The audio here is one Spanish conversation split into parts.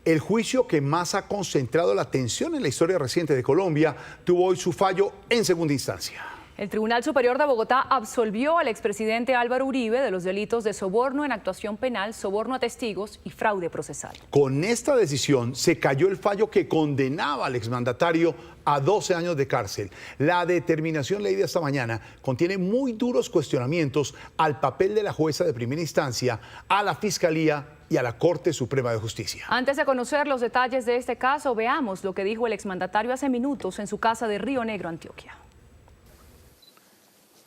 El juicio que más ha concentrado la atención en la historia reciente de Colombia tuvo hoy su fallo en segunda instancia. El Tribunal Superior de Bogotá absolvió al expresidente Álvaro Uribe de los delitos de soborno en actuación penal, soborno a testigos y fraude procesal. Con esta decisión se cayó el fallo que condenaba al exmandatario a 12 años de cárcel. La determinación leída esta mañana contiene muy duros cuestionamientos al papel de la jueza de primera instancia, a la Fiscalía y a la Corte Suprema de Justicia. Antes de conocer los detalles de este caso, veamos lo que dijo el exmandatario hace minutos en su casa de Río Negro, Antioquia.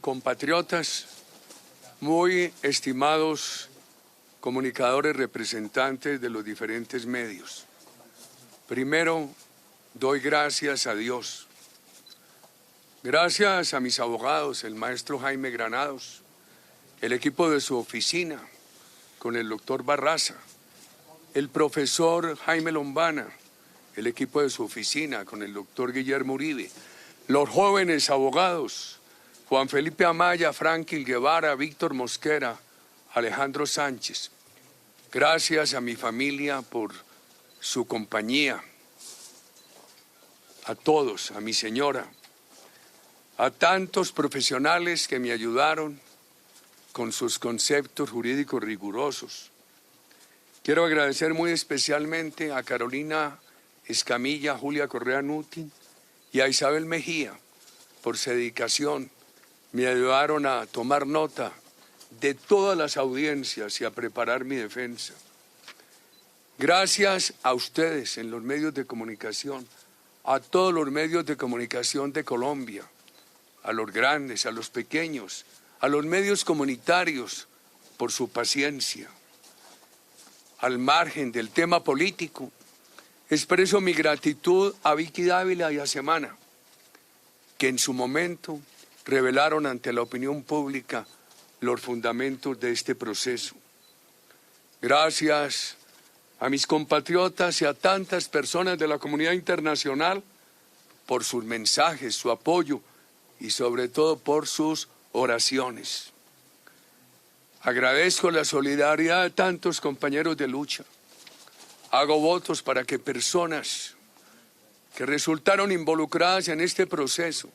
Compatriotas, muy estimados comunicadores representantes de los diferentes medios. Primero, doy gracias a Dios. Gracias a mis abogados, el maestro Jaime Granados, el equipo de su oficina, con el doctor Barraza, el profesor Jaime Lombana, el equipo de su oficina, con el doctor Guillermo Uribe, los jóvenes abogados, Juan Felipe Amaya, Franklin Guevara, Víctor Mosquera, Alejandro Sánchez. Gracias a mi familia por su compañía, a todos, a mi señora, a tantos profesionales que me ayudaron con sus conceptos jurídicos rigurosos. Quiero agradecer muy especialmente a Carolina Escamilla, Julia Correa Nuti y a Isabel Mejía por su dedicación. Me ayudaron a tomar nota de todas las audiencias y a preparar mi defensa. Gracias a ustedes en los medios de comunicación, a todos los medios de comunicación de Colombia, a los grandes, a los pequeños, a los medios comunitarios, por su paciencia. Al margen del tema político, expreso mi gratitud a Vicky Dávila y a Semana, que en su momento revelaron ante la opinión pública los fundamentos de este proceso. Gracias a mis compatriotas y a tantas personas de la comunidad internacional por sus mensajes, su apoyo y sobre todo por sus oraciones. Agradezco la solidaridad de tantos compañeros de lucha. Hago votos para que personas que resultaron involucradas en este proceso,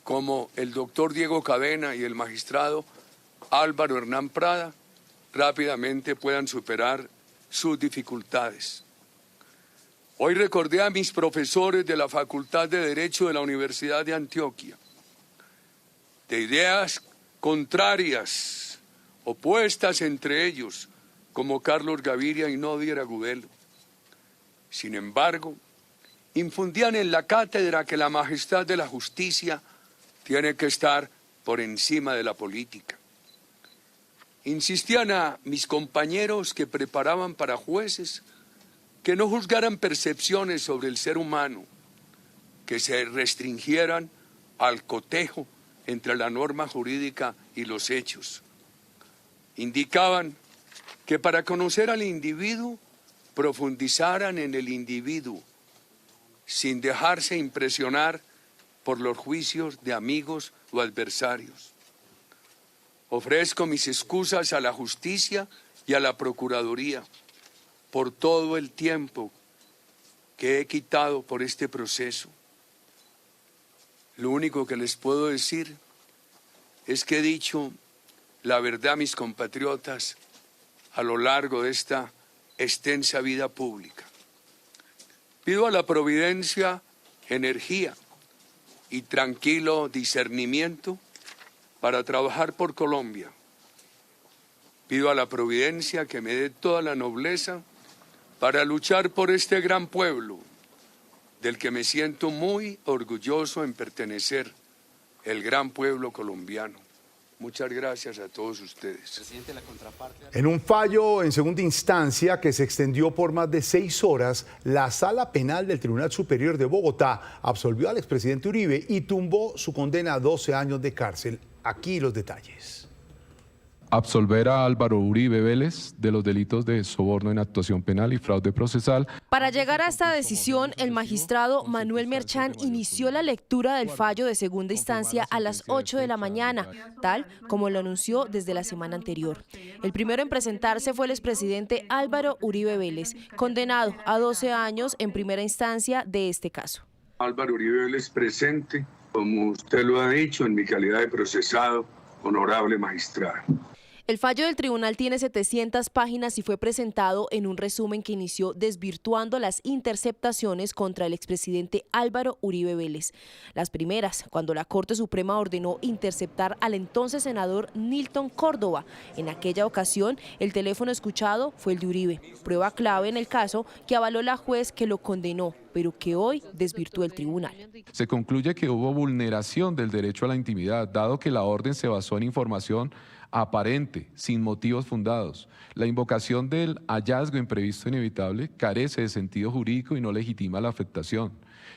como el doctor Diego Cadena y el magistrado Álvaro Hernán Prada, rápidamente puedan superar sus dificultades. Hoy recordé a mis profesores de la Facultad de Derecho de la Universidad de Antioquia, de ideas contrarias, opuestas entre ellos, como Carlos Gaviria y Nodier Agudelo. Sin embargo, infundían en la cátedra que la majestad de la justicia tiene que estar por encima de la política. Insistían a mis compañeros que preparaban para jueces que no juzgaran percepciones sobre el ser humano, que se restringieran al cotejo entre la norma jurídica y los hechos. Indicaban que para conocer al individuo, profundizaran en el individuo, sin dejarse impresionar por los juicios de amigos o adversarios. Ofrezco mis excusas a la justicia y a la Procuraduría por todo el tiempo que he quitado por este proceso. Lo único que les puedo decir es que he dicho la verdad a mis compatriotas a lo largo de esta extensa vida pública. Pido a la providencia energía y tranquilo discernimiento para trabajar por Colombia. Pido a la providencia que me dé toda la nobleza para luchar por este gran pueblo, del que me siento muy orgulloso en pertenecer, el gran pueblo colombiano. Muchas gracias a todos ustedes. En un fallo en segunda instancia que se extendió por más de 6 horas, la Sala Penal del Tribunal Superior de Bogotá absolvió al expresidente Uribe y tumbó su condena a 12 años de cárcel. Aquí los detalles. absolver a Álvaro Uribe Vélez de los delitos de soborno en actuación penal y fraude procesal. Para llegar a esta decisión, el magistrado Manuel Merchán inició la lectura del fallo de segunda instancia a las 8 de la mañana, tal como lo anunció desde la semana anterior. El primero en presentarse fue el expresidente Álvaro Uribe Vélez, condenado a 12 años en primera instancia de este caso. Álvaro Uribe Vélez presente, como usted lo ha dicho, en mi calidad de procesado, honorable magistrado. El fallo del tribunal tiene 700 páginas y fue presentado en un resumen que inició desvirtuando las interceptaciones contra el expresidente Álvaro Uribe Vélez. Las primeras, cuando la Corte Suprema ordenó interceptar al entonces senador Nilton Córdoba. En aquella ocasión, el teléfono escuchado fue el de Uribe, prueba clave en el caso que avaló la juez que lo condenó, pero que hoy desvirtuó el tribunal. Se concluye que hubo vulneración del derecho a la intimidad, dado que la orden se basó en información aparente, sin motivos fundados. La invocación del hallazgo imprevisto inevitable carece de sentido jurídico y no legitima la afectación.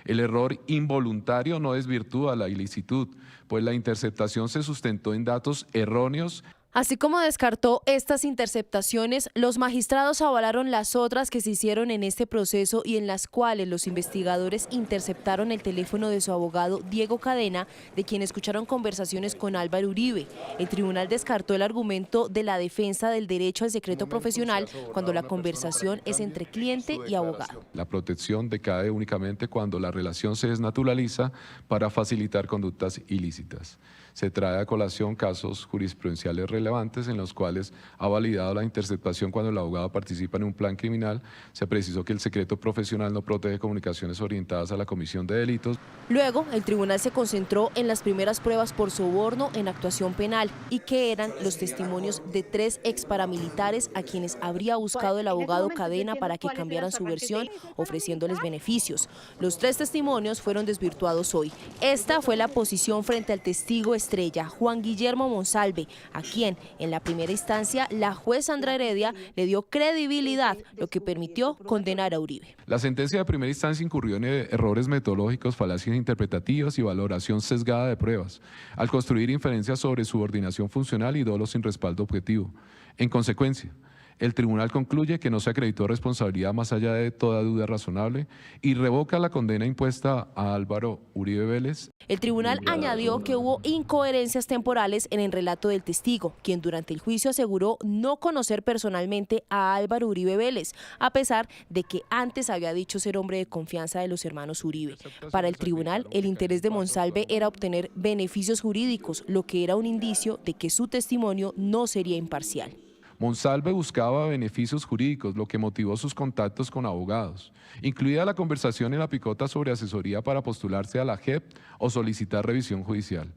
El error involuntario no desvirtúa la ilicitud, pues la interceptación se sustentó en datos erróneos. Así como descartó estas interceptaciones, los magistrados avalaron las otras que se hicieron en este proceso y en las cuales los investigadores interceptaron el teléfono de su abogado Diego Cadena, de quien escucharon conversaciones con Álvaro Uribe. El tribunal descartó el argumento de la defensa del derecho al secreto profesional cuando la conversación es entre cliente y abogado. La protección decae únicamente cuando la relación se desnaturaliza para facilitar conductas ilícitas. Se trae a colación casos jurisprudenciales relevantes en los cuales ha validado la interceptación cuando el abogado participa en un plan criminal. Se precisó que el secreto profesional no protege comunicaciones orientadas a la comisión de delitos. Luego, el tribunal se concentró en las primeras pruebas por soborno en actuación penal y que eran los testimonios de 3 exparamilitares a quienes habría buscado el abogado Cadena para que cambiaran su versión, ofreciéndoles beneficios. Los 3 testimonios fueron desvirtuados hoy. Esta fue la posición frente al testigo estrella, Juan Guillermo Monsalve, a quien en la primera instancia la juez Sandra Heredia le dio credibilidad, lo que permitió condenar a Uribe. La sentencia de primera instancia incurrió en errores metodológicos, falacias interpretativas y valoración sesgada de pruebas, al construir inferencias sobre subordinación funcional y dolo sin respaldo objetivo. En consecuencia, el tribunal concluye que no se acreditó responsabilidad más allá de toda duda razonable y revoca la condena impuesta a Álvaro Uribe Vélez. El tribunal añadió que hubo incoherencias temporales en el relato del testigo, quien durante el juicio aseguró no conocer personalmente a Álvaro Uribe Vélez, a pesar de que antes había dicho ser hombre de confianza de los hermanos Uribe. Para el tribunal, el interés de Monsalve era obtener beneficios jurídicos, lo que era un indicio de que su testimonio no sería imparcial. Monsalve buscaba beneficios jurídicos, lo que motivó sus contactos con abogados, incluida la conversación en la picota sobre asesoría para postularse a la JEP o solicitar revisión judicial.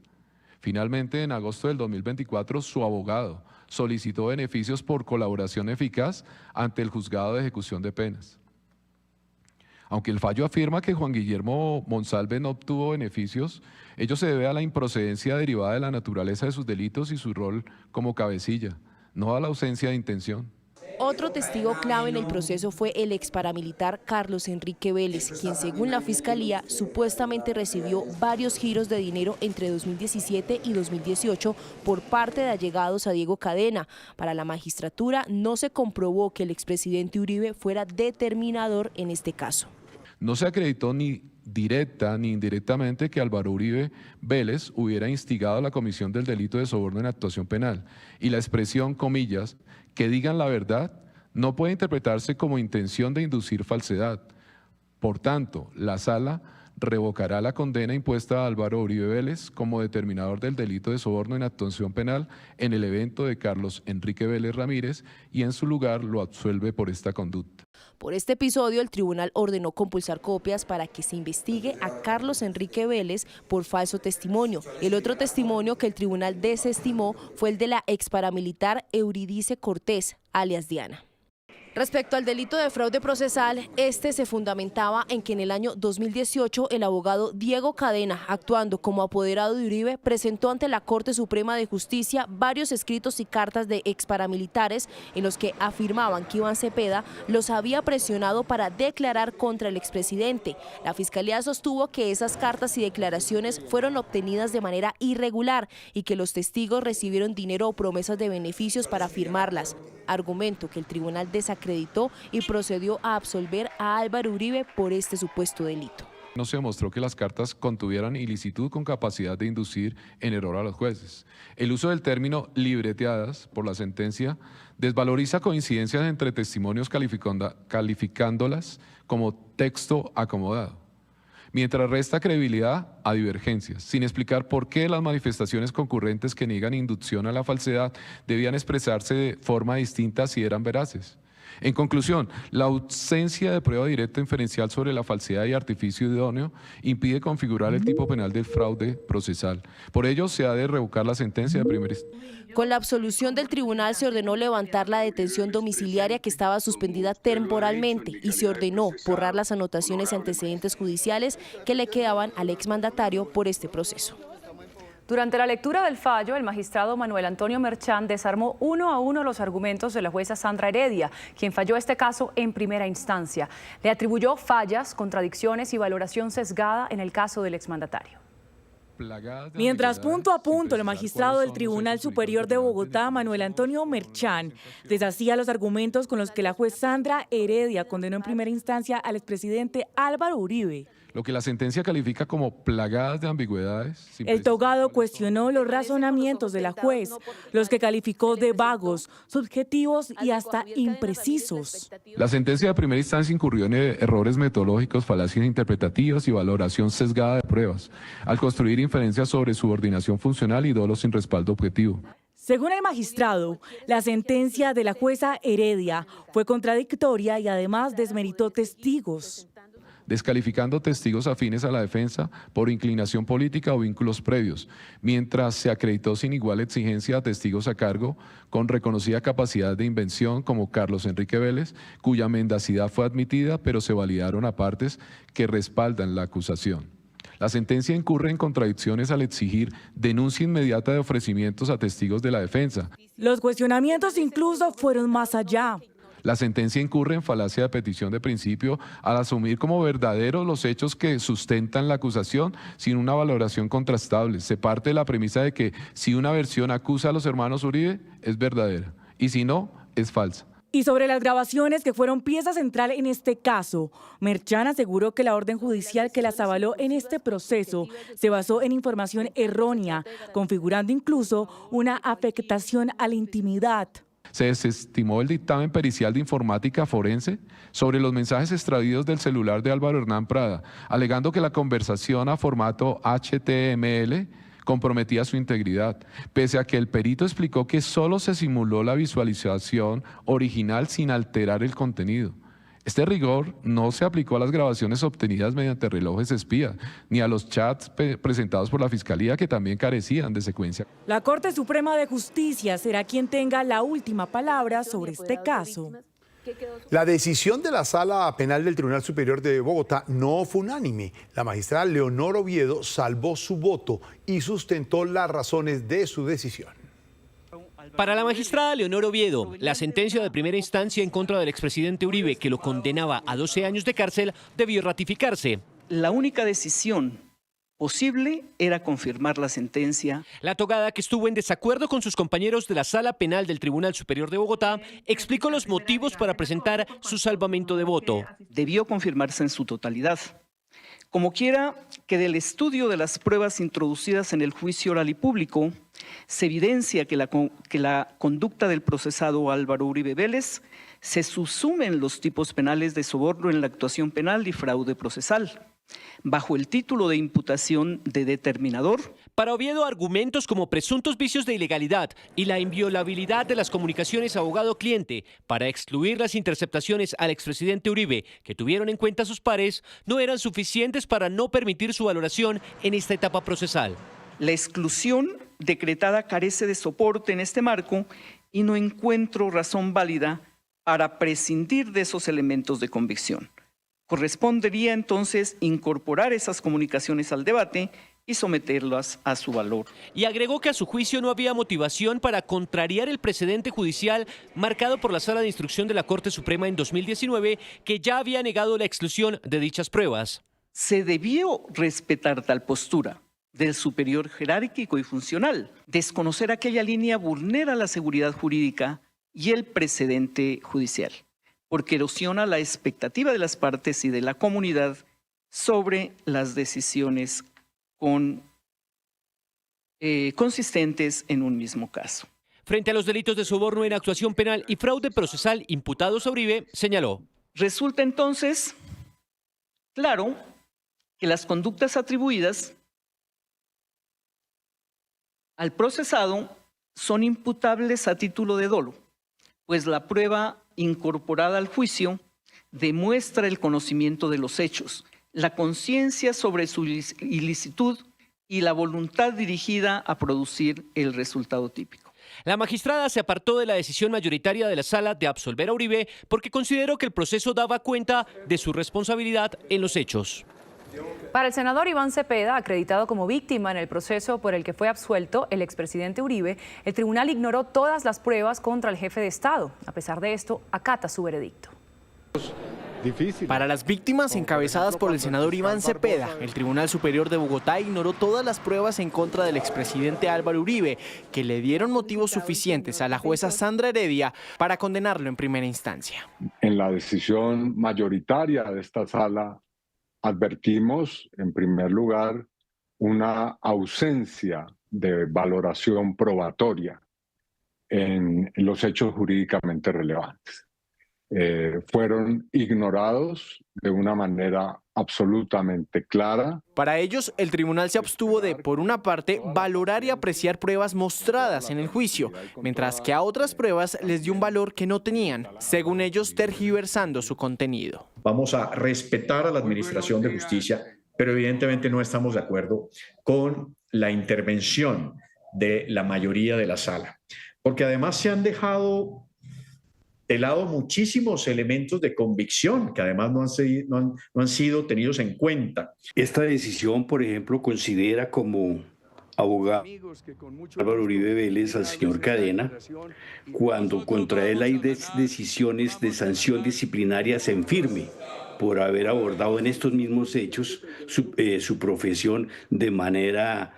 Finalmente, en agosto del 2024, su abogado solicitó beneficios por colaboración eficaz ante el juzgado de ejecución de penas. Aunque el fallo afirma que Juan Guillermo Monsalve no obtuvo beneficios, ello se debe a la improcedencia derivada de la naturaleza de sus delitos y su rol como cabecilla, no a la ausencia de intención. Otro testigo clave en el proceso fue el exparamilitar Carlos Enrique Vélez, quien según la Fiscalía supuestamente recibió varios giros de dinero entre 2017 y 2018 por parte de allegados a Diego Cadena. Para la magistratura no se comprobó que el expresidente Uribe fuera determinador en este caso. No se acreditó ni directa ni indirectamente que Álvaro Uribe Vélez hubiera instigado la comisión del delito de soborno en actuación penal, y la expresión, comillas, que digan la verdad, no puede interpretarse como intención de inducir falsedad. Por tanto, la Sala revocará la condena impuesta a Álvaro Uribe Vélez como determinador del delito de soborno en actuación penal en el evento de Carlos Enrique Vélez Ramírez y en su lugar lo absuelve por esta conducta. Por este episodio, el tribunal ordenó compulsar copias para que se investigue a Carlos Enrique Vélez por falso testimonio. El otro testimonio que el tribunal desestimó fue el de la exparamilitar Euridice Cortés, alias Diana. Respecto al delito de fraude procesal, este se fundamentaba en que en el año 2018 el abogado Diego Cadena, actuando como apoderado de Uribe, presentó ante la Corte Suprema de Justicia varios escritos y cartas de exparamilitares en los que afirmaban que Iván Cepeda los había presionado para declarar contra el expresidente. La Fiscalía sostuvo que esas cartas y declaraciones fueron obtenidas de manera irregular y que los testigos recibieron dinero o promesas de beneficios para firmarlas, argumento que el tribunal desacreditó y procedió a absolver a Álvaro Uribe por este supuesto delito. No se demostró que las cartas contuvieran ilicitud con capacidad de inducir en error a los jueces. El uso del término libreteadas por la sentencia desvaloriza coincidencias entre testimonios calificándolas como texto acomodado, mientras resta credibilidad a divergencias, sin explicar por qué las manifestaciones concurrentes que niegan inducción a la falsedad debían expresarse de forma distinta si eran veraces. En conclusión, la ausencia de prueba directa inferencial sobre la falsedad y artificio idóneo impide configurar el tipo penal del fraude procesal. Por ello, se ha de revocar la sentencia de primera instancia. Con la absolución del tribunal se ordenó levantar la detención domiciliaria que estaba suspendida temporalmente y se ordenó borrar las anotaciones y antecedentes judiciales que le quedaban al exmandatario por este proceso. Durante la lectura del fallo, el magistrado Manuel Antonio Merchán desarmó uno a uno los argumentos de la jueza Sandra Heredia, quien falló este caso en primera instancia. Le atribuyó fallas, contradicciones y valoración sesgada en el caso del exmandatario. Mientras punto a punto el magistrado del Tribunal Superior de Bogotá, Manuel Antonio Merchán, deshacía los argumentos con los que la juez Sandra Heredia condenó en primera instancia al expresidente Álvaro Uribe. Lo que la sentencia califica como plagadas de ambigüedades. El togado cuestionó los razonamientos de la juez, los que calificó de vagos, subjetivos y hasta imprecisos. La sentencia de primera instancia incurrió en errores metodológicos, falacias interpretativas y valoración sesgada de pruebas, al construir inferencias sobre subordinación funcional y dolo sin respaldo objetivo. Según el magistrado, la sentencia de la jueza Heredia fue contradictoria y además desmeritó testigos, descalificando testigos afines a la defensa por inclinación política o vínculos previos, mientras se acreditó sin igual exigencia a testigos a cargo con reconocida capacidad de invención como Carlos Enrique Vélez, cuya mendacidad fue admitida, pero se validaron a partes que respaldan la acusación. La sentencia incurre en contradicciones al exigir denuncia inmediata de ofrecimientos a testigos de la defensa. Los cuestionamientos incluso fueron más allá. La sentencia incurre en falacia de petición de principio al asumir como verdaderos los hechos que sustentan la acusación sin una valoración contrastable. Se parte de la premisa de que si una versión acusa a los hermanos Uribe, es verdadera, y si no, es falsa. Y sobre las grabaciones que fueron pieza central en este caso, Merchán aseguró que la orden judicial que las avaló en este proceso se basó en información errónea, configurando incluso una afectación a la intimidad. Se desestimó el dictamen pericial de informática forense sobre los mensajes extraídos del celular de Álvaro Hernán Prada, alegando que la conversación a formato HTML comprometía su integridad, pese a que el perito explicó que solo se simuló la visualización original sin alterar el contenido. Este rigor no se aplicó a las grabaciones obtenidas mediante relojes espía, ni a los chats presentados por la Fiscalía, que también carecían de secuencia. La Corte Suprema de Justicia será quien tenga la última palabra sobre este caso. La decisión de la Sala Penal del Tribunal Superior de Bogotá no fue unánime. La magistrada Leonor Oviedo salvó su voto y sustentó las razones de su decisión. Para la magistrada Leonor Oviedo, la sentencia de primera instancia en contra del expresidente Uribe, que lo condenaba a 12 años de cárcel, debió ratificarse. La única decisión posible era confirmar la sentencia. La togada, que estuvo en desacuerdo con sus compañeros de la Sala Penal del Tribunal Superior de Bogotá, explicó los motivos para presentar su salvamento de voto. Debió confirmarse en su totalidad. Como quiera que del estudio de las pruebas introducidas en el juicio oral y público, se evidencia que la conducta del procesado Álvaro Uribe Vélez se subsumen los tipos penales de soborno en la actuación penal y fraude procesal, bajo el título de imputación de determinador. Para Oviedo, argumentos como presuntos vicios de ilegalidad y la inviolabilidad de las comunicaciones abogado-cliente para excluir las interceptaciones al expresidente Uribe, que tuvieron en cuenta sus pares, no eran suficientes para no permitir su valoración en esta etapa procesal. La exclusión decretada carece de soporte en este marco y no encuentro razón válida para prescindir de esos elementos de convicción. Correspondería entonces incorporar esas comunicaciones al debate y someterlas a su valor. Y agregó que a su juicio no había motivación para contrariar el precedente judicial marcado por la Sala de Instrucción de la Corte Suprema en 2019, que ya había negado la exclusión de dichas pruebas. Se debió respetar tal postura del superior jerárquico y funcional. Desconocer aquella línea vulnera la seguridad jurídica y el precedente judicial, porque erosiona la expectativa de las partes y de la comunidad sobre las decisiones consistentes en un mismo caso. Frente a los delitos de soborno en actuación penal y fraude procesal imputados a Uribe, señaló: resulta entonces claro que las conductas atribuidas al procesado son imputables a título de dolo, pues la prueba incorporada al juicio demuestra el conocimiento de los hechos, la conciencia sobre su ilicitud y la voluntad dirigida a producir el resultado típico. La magistrada se apartó de la decisión mayoritaria de la sala de absolver a Uribe porque consideró que el proceso daba cuenta de su responsabilidad en los hechos. Para el senador Iván Cepeda, acreditado como víctima en el proceso por el que fue absuelto el expresidente Uribe, el tribunal ignoró todas las pruebas contra el jefe de Estado. A pesar de esto, acata su veredicto. Para las víctimas encabezadas por el senador Iván Cepeda, el Tribunal Superior de Bogotá ignoró todas las pruebas en contra del expresidente Álvaro Uribe, que le dieron motivos suficientes a la jueza Sandra Heredia para condenarlo en primera instancia. En la decisión mayoritaria de esta sala advertimos, en primer lugar, una ausencia de valoración probatoria en los hechos jurídicamente relevantes. Fueron ignorados de una manera absolutamente clara. Para ellos, el tribunal se abstuvo de, por una parte, valorar y apreciar pruebas mostradas en el juicio, mientras que a otras pruebas les dio un valor que no tenían, según ellos tergiversando su contenido. Vamos a respetar a la Administración de Justicia, pero evidentemente no estamos de acuerdo con la intervención de la mayoría de la sala, porque además se han dejado de lado muchísimos elementos de convicción que además no han sido tenidos en cuenta. Esta decisión, por ejemplo, considera como abogado Álvaro Uribe Vélez al señor Cadena cuando contra él hay decisiones de sanción disciplinaria en firme por haber abordado en estos mismos hechos su profesión de manera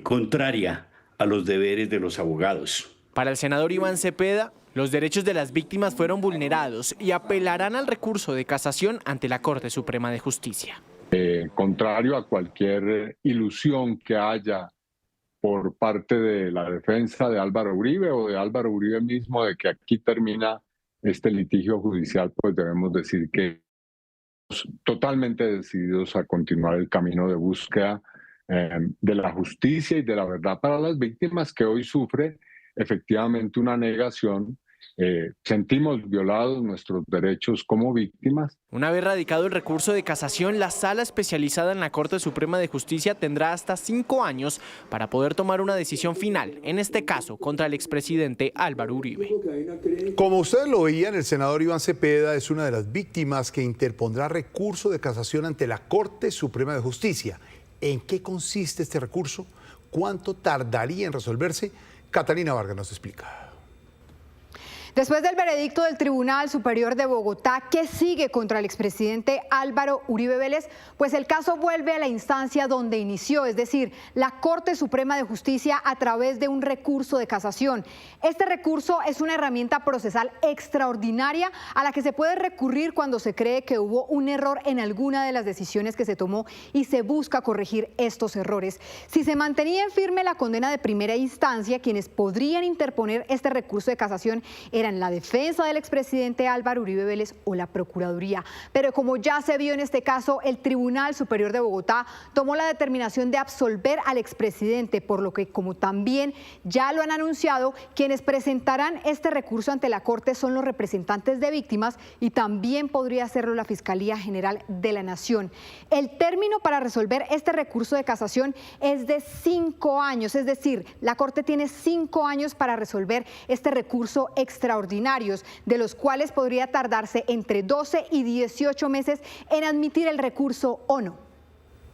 contraria a los deberes de los abogados. Para el senador Iván Cepeda, los derechos de las víctimas fueron vulnerados y apelarán al recurso de casación ante la Corte Suprema de Justicia. Contrario a cualquier ilusión que haya por parte de la defensa de Álvaro Uribe o de Álvaro Uribe mismo de que aquí termina este litigio judicial, pues debemos decir que estamos totalmente decididos a continuar el camino de búsqueda de la justicia y de la verdad para las víctimas que hoy sufren efectivamente una negación. Sentimos violados nuestros derechos como víctimas. Una vez radicado el recurso de casación, la sala especializada en la Corte Suprema de Justicia tendrá hasta 5 años para poder tomar una decisión final, en este caso contra el expresidente Álvaro Uribe. Como ustedes lo veían, el senador Iván Cepeda es una de las víctimas que interpondrá recurso de casación ante la Corte Suprema de Justicia. ¿En qué consiste este recurso? ¿Cuánto tardaría en resolverse? Catalina Vargas nos explica. Después del veredicto del Tribunal Superior de Bogotá, ¿qué sigue contra el expresidente Álvaro Uribe Vélez? Pues el caso vuelve a la instancia donde inició, es decir, la Corte Suprema de Justicia a través de un recurso de casación. Este recurso es una herramienta procesal extraordinaria a la que se puede recurrir cuando se cree que hubo un error en alguna de las decisiones que se tomó y se busca corregir estos errores. Si se mantenía en firme la condena de primera instancia, quienes podrían interponer este recurso de casación eran la defensa del expresidente Álvaro Uribe Vélez o la Procuraduría. Pero como ya se vio en este caso, el Tribunal Superior de Bogotá tomó la determinación de absolver al expresidente, por lo que, como también ya lo han anunciado, quienes presentarán este recurso ante la Corte son los representantes de víctimas y también podría hacerlo la Fiscalía General de la Nación. El término para resolver este recurso de casación es de 5 años, es decir, la Corte tiene 5 años para resolver este recurso extraordinario extraordinarios, de los cuales podría tardarse entre 12 y 18 meses en admitir el recurso o no.